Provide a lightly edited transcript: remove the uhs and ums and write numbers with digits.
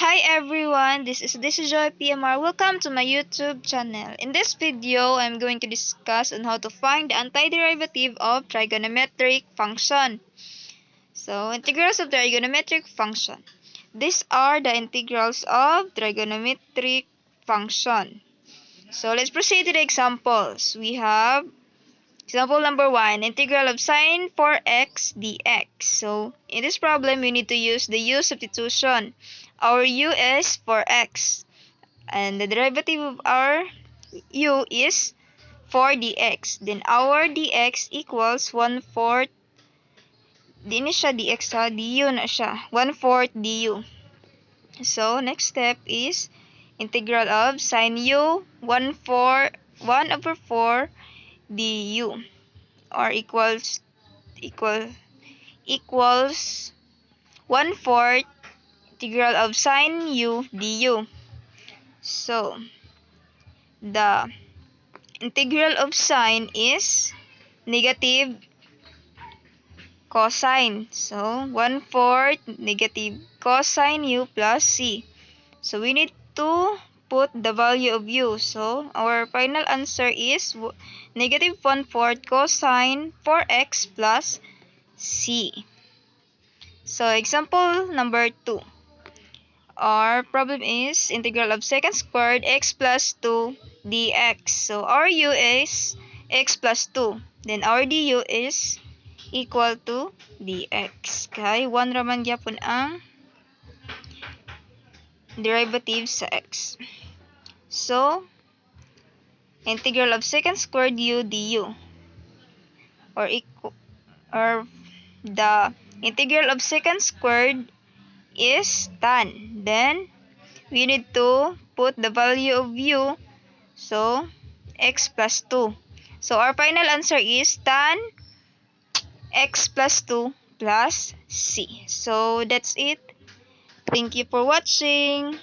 Hi everyone, this is Joy PMR. Welcome to my YouTube channel. In this video, I'm going to discuss on how to find the antiderivative of trigonometric function. So, integrals of trigonometric function. These are the integrals of trigonometric function. So, let's proceed to the examples. We have example number 1, integral of sine 4x dx. So, in this problem, we need to use the u substitution. Our u is 4x, and the derivative of our u is 4 dx. Then, our dx equals 1/4. Di na siya dx ha, du na siya. 1/4 du. So, next step is integral of sine u 1/4 du. Or equals 1/4 integral of sine u du. So, the integral of sine is negative cosine. So, 1/4 negative cosine u plus c. So, we need to put the value of u. So, our final answer is negative 1/4 cosine 4x plus c. So, example number 2. Our problem is integral of secant squared x plus 2 dx. So, our u is x plus 2. Then, our du is equal to dx. Kay 1 raman gyapon ang derivative sa x. So, integral of secant squared u du. Or the integral of secant squared is tan. Then, we need to put the value of u. So, x plus 2. So, our final answer is tan x plus 2 plus c. So, that's it. Thank you for watching.